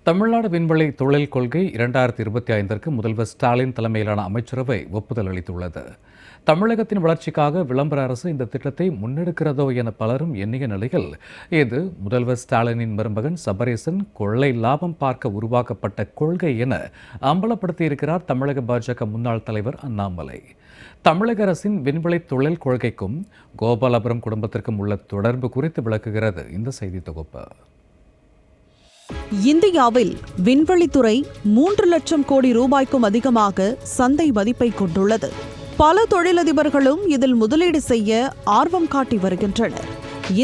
தமிழ்நாடு விண்வெளி தொழில் கொள்கை 2025ற்கு முதல்வர் ஸ்டாலின் தலைமையிலான அமைச்சரவை ஒப்புதல் அளித்துள்ளது. தமிழகத்தின் வளர்ச்சிக்காக விளம்பர அரசு இந்த திட்டத்தை முன்னெடுக்கிறதோ என பலரும் எண்ணிய நிலையில், இது முதல்வர் ஸ்டாலினின் மருமகன் சபரீசன் கொள்ளை லாபம் பார்க்க உருவாக்கப்பட்ட கொள்கை என அம்பலப்படுத்தியிருக்கிறார் தமிழக பாஜக முன்னாள் தலைவர் அண்ணாமலை. தமிழக அரசின் விண்வெளி தொழில் கொள்கைக்கும் கோபாலபுரம் குடும்பத்திற்கும் உள்ள தொடர்பு குறித்து விளக்குகிறது இந்த செய்தி தொகுப்பு. இந்தியாவில் விண்வெளித்துறை 3 லட்சம் கோடி ரூபாய்க்கும் அதிகமாக சந்தை மதிப்பை கொண்டுள்ளது. பல தொழிலதிபர்களும் இதில் முதலீடு செய்ய ஆர்வம் காட்டி வருகின்றனர்.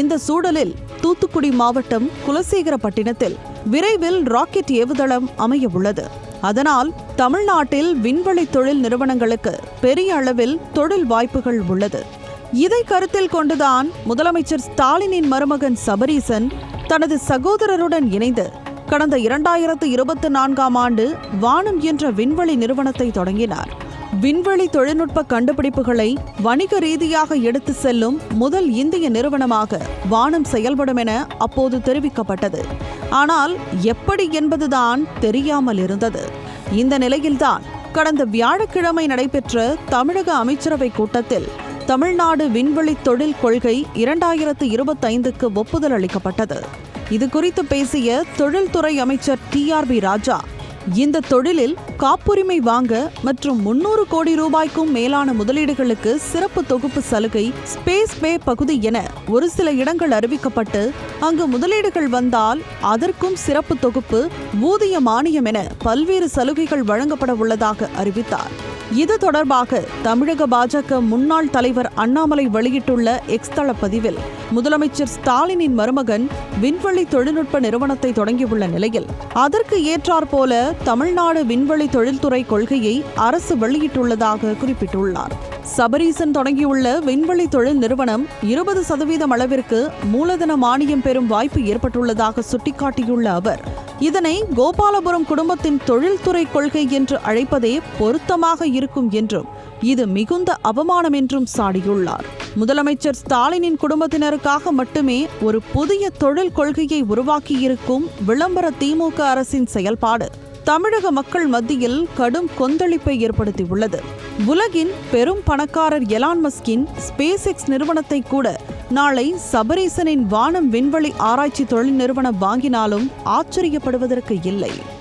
இந்த சூழலில் தூத்துக்குடி மாவட்டம் குலசேகரப்பட்டினத்தில் விரைவில் ராக்கெட் ஏவுதளம் அமைய உள்ளது. அதனால் தமிழ்நாட்டில் விண்வெளி தொழில் நிறுவனங்களுக்கு பெரிய அளவில் தொழில் வாய்ப்புகள் உள்ளது. இதை கருத்தில் கொண்டுதான் முதலமைச்சர் ஸ்டாலினின் மருமகன் சபரீசன் தனது சகோதரருடன் இணைந்து கடந்த 2024ஆம் ஆண்டு வானம் என்ற விண்வெளி நிறுவனத்தை தொடங்கினார். விண்வெளி தொழில்நுட்ப கண்டுபிடிப்புகளை வணிக ரீதியாக எடுத்து செல்லும் முதல் இந்திய நிறுவனமாக வானம் செயல்படும் என அப்போது தெரிவிக்கப்பட்டது. ஆனால் எப்படி என்பதுதான் தெரியாமல் இருந்தது. இந்த நிலையில்தான் கடந்த வியாழக்கிழமை நடைபெற்ற தமிழக அமைச்சரவை கூட்டத்தில் தமிழ்நாடு விண்வெளி தொழில் கொள்கை 2025க்கு ஒப்புதல் அளிக்கப்பட்டது. இது குறித்து பேசிய தொழில்துறை அமைச்சர் TRB ராஜா, இந்த தொழிலில் காப்புரிமை வாங்க மற்றும் 300 கோடி ரூபாய்க்கும் மேலான முதலீடுகளுக்கு சிறப்பு தொகுப்பு சலுகை, ஸ்பேஸ் பே பகுதி என ஒரு சில இடங்கள் அறிவிக்கப்பட்டு அங்கு முதலீடுகள் வந்தால் அதற்கும் சிறப்பு தொகுப்பு, ஊதிய மானியம் என பல்வேறு சலுகைகள் வழங்கப்பட உள்ளதாக அறிவித்தார். இது தொடர்பாக தமிழக பாஜக முன்னாள் தலைவர் அண்ணாமலை வெளியிட்டுள்ள எக்ஸ் தள பதிவில், முதலமைச்சர் ஸ்டாலினின் மருமகன் விண்வெளி தொழில்நுட்ப நிறுவனத்தை தொடங்கியுள்ள நிலையில் அதற்கு ஏற்றாற்போல தமிழ்நாடு விண்வெளி தொழில்துறை கொள்கையை அரசு வெளியிட்டுள்ளதாக குறிப்பிட்டுள்ளார். சபரீசன் தொடங்கியுள்ள விண்வெளி தொழில் நிறுவனம் 20% அளவிற்கு மூலதன மானியம் பெறும் வாய்ப்பு ஏற்பட்டுள்ளதாக சுட்டிக்காட்டியுள்ள அவர், இதனை கோபாலபுரம் குடும்பத்தின் தொழில்துறை கொள்கை என்று அழைப்பதே பொருத்தமாக இருக்கும் என்றும், இது மிகுந்த அவமானம் என்றும் சாடியுள்ளார். முதலமைச்சர் ஸ்டாலினின் குடும்பத்தினருக்காக மட்டுமே ஒரு புதிய தொழில் கொள்கையை உருவாக்கியிருக்கும் விளம்பர திமுக அரசின் செயல்பாடு தமிழக மக்கள் மத்தியில் கடும் கொந்தளிப்பை ஏற்படுத்தியுள்ளது. உலகின் பெரும் பணக்காரர் எலான் மஸ்கின் ஸ்பேஸ் எக்ஸ் நிறுவனத்தை கூட நாளை சபரீசனின் வானம் விண்வெளி ஆராய்ச்சி தொழில் நிறுவனம் வாங்கினாலும் ஆச்சரியப்படுவதற்கு இல்லை.